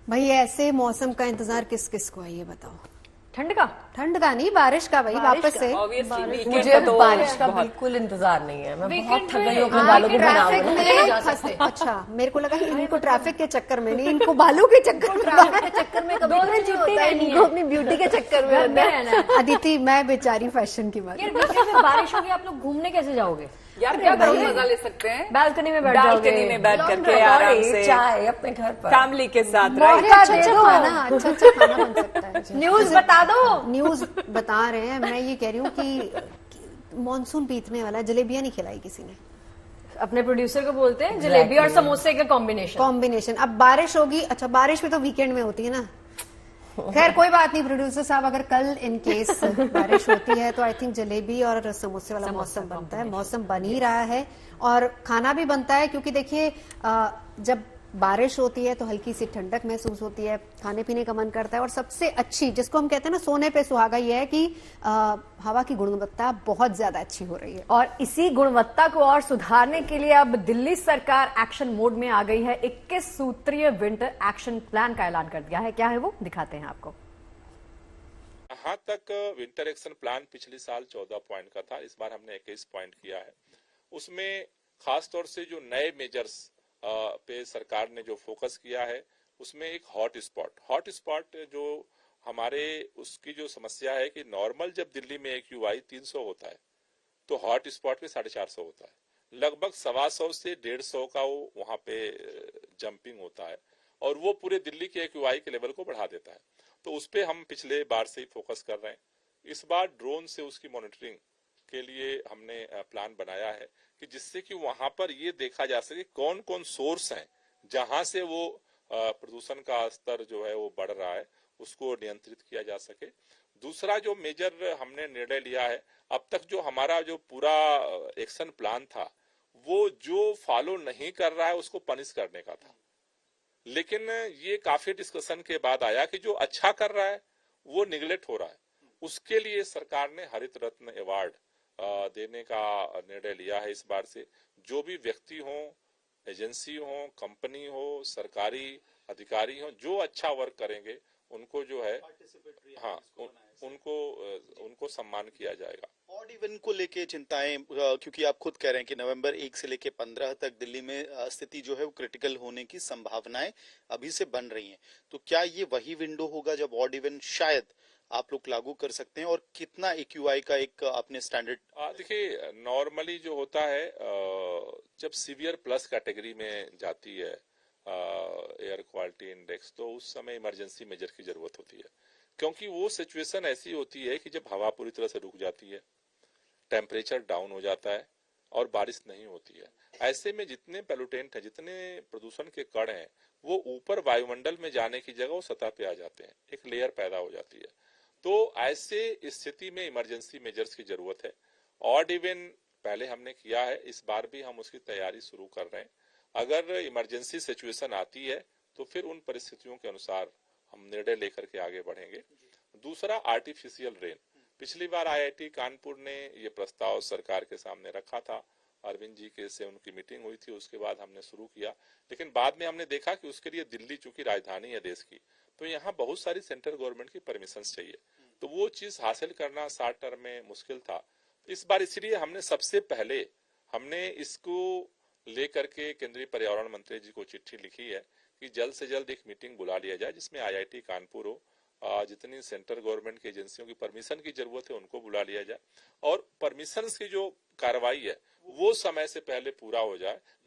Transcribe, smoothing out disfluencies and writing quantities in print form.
भाई ऐसे मौसम का इंतजार किस किस को है ये बताओ। ठंड का? ठंड का नहीं, बारिश का भाई, वापस से। मुझे बारिश का बिल्कुल इंतजार नहीं है, मैं बहुत थक गई हूँ अपने बालों के ट्रैफिक में फंसे। अच्छा, मेरे को लगा कि इनको ट्रैफिक के चक्कर में नहीं, इनको बालों के चक्कर में। ट्रैफिक के चक्कर में कभी 2 दिन कुछ नहीं छुट्टी होता है, लेनी इनको अपनी ब्यूटी के चक्कर में होता है। अदिति, मैं बेचारी फैशन की बात। यार बीच में बारिश होगी, आप लोग घूमने कैसे जाओगे? यार क्या करोगे, मजा ले सकते हैं बालकनी में बैठ जाओगे, बालकनी में बैठ करके आराम से चाय अपने घर पर फैमिली के साथ। मौका दे दो ना, अच्छा अच्छा खाना बन सकता है। न्यूज बता दो। न्यूज बता रहे हैं, मैं ये कह रही हूँ कि मॉनसून बीतने वाला है, जलेबियां नहीं खिलाई किसी ने। अपने प्रोड्यूसर को बोलते हैं जलेबी और समोसे का कॉम्बिनेशन। अब बारिश होगी, अच्छा बारिश भी तो वीकेंड में होती है ना। खैर कोई बात नहीं प्रोड्यूसर साहब, अगर कल इन केस बारिश होती है तो आई थिंक जलेबी और समोसे वाला मौसम बनता है। मौसम बन ही रहा है और खाना भी बनता है, क्योंकि देखिए जब बारिश होती है तो हल्की सी ठंडक महसूस होती है, खाने पीने का मन करता है। और सबसे अच्छी, जिसको हम कहते हैं ना सोने पे सुहागा, ये है कि हवा की गुणवत्ता बहुत ज्यादा अच्छी हो रही है। और इसी गुणवत्ता को और सुधारने के लिए अब दिल्ली सरकार एक्शन मोड में आ गई है। 21 सूत्रीय विंटर एक्शन प्लान का ऐलान कर दिया है। क्या है वो, दिखाते हैं आपको। यहाँ तक विंटर एक्शन प्लान पिछले साल 14 पॉइंट का था, इस बार हमने 21 पॉइंट किया है। उसमें खास तौर से जो नए मेजर्स पे सरकार ने जो फोकस किया है, उसमें एक हॉट स्पॉट जो हमारे उसकी जो समस्या है कि नॉर्मल जब दिल्ली में AQI 300 होता है तो हॉट स्पॉट में 450 होता है। लगभग 125 से 150 का वो वहां पे जंपिंग होता है और वो पूरे दिल्ली के AQI के लेवल को बढ़ा देता है। तो उस पे हम पिछले बार से ही फोकस कर रहे हैं। इस बार ड्रोन से उसकी मॉनिटरिंग के लिए हमने प्लान बनाया है कि जिससे कि वहां पर ये देखा जा सके कौन कौन सोर्स हैं जहां से वो प्रदूषण का स्तर जो है वो बढ़ रहा है, उसको नियंत्रित किया जा सके। दूसरा जो मेजर हमने निर्णय लिया है, अब तक जो हमारा जो पूरा एक्शन प्लान था वो जो फॉलो नहीं कर रहा है उसको पनिश करने का था, लेकिन ये काफी डिस्कशन के बाद आया कि जो अच्छा कर रहा है वो निगलेक्ट हो रहा है। उसके लिए सरकार ने हरित रत्न अवार्ड देने का निर्णय लिया है इस बार से। जो भी व्यक्ति हो, एजेंसी हो, कंपनी हो, सरकारी अधिकारी हो, जो अच्छा वर्क करेंगे उनको जो है उनको सम्मान किया जाएगा। ऑड इवन को लेके चिंताएं, क्योंकि आप खुद कह रहे हैं कि नवंबर 1 से लेके 15 तक दिल्ली में स्थिति जो है वो क्रिटिकल होने की संभावनाएं अभी से बन रही हैं, तो क्या ये वही विंडो होगा जब ऑड इवन शायद आप लोग लागू कर सकते हैं? और कितना AQI का एक आपने स्टैंडर्ड? देखिए नॉर्मली जो होता है जब सीवियर प्लस कैटेगरी में जाती है एयर क्वालिटी इंडेक्स, तो उस समय इमरजेंसी मेजर की जरूरत होती है, क्योंकि वो सिचुएशन ऐसी होती है कि जब हवा पूरी तरह से रुक जाती है, टेम्परेचर डाउन हो जाता है और बारिश नहीं होती है। ऐसे में जितने पोल्यूटेंट है, जितने प्रदूषण के कण हैं, वो ऊपर वायुमंडल में जाने की जगह वो सतह पे आ जाते हैं, एक लेयर पैदा हो जाती है। तो ऐसे स्थिति में इमरजेंसी मेजर्स की जरूरत है। ऑड इवन पहले हमने किया है, इस बार भी हम उसकी तैयारी शुरू कर रहे हैं। अगर इमरजेंसी सिचुएशन आती है तो फिर उन परिस्थितियों के अनुसार हम निर्णय लेकर के आगे बढ़ेंगे। दूसरा आर्टिफिशियल रेन, पिछली बार IIT कानपुर ने ये प्रस्ताव सरकार के सामने रखा था, अरविंद जी के से उनकी मीटिंग हुई थी, उसके बाद हमने शुरू किया, लेकिन बाद में हमने देखा कि उसके लिए दिल्ली चूंकि राजधानी है देश की, तो यहाँ बहुत सारी सेंट्रल गवर्नमेंट की परमिशन चाहिए, तो वो चीज हासिल करना शॉर्ट टर्म में मुश्किल था। इस बार इसलिए हमने सबसे पहले हमने इसको लेकर के केंद्रीय पर्यावरण मंत्री जी को चिट्ठी लिखी है कि जल्द से जल्द एक मीटिंग बुला लिया जाए जिसमें IIT कानपुर हो, जितनी सेंट्रल गवर्नमेंट की एजेंसियों की परमिशन की जरूरत है उनको बुला लिया जाए और परमिशन की जो कार्रवाई है वो समय से पहले पूरा हो जाए,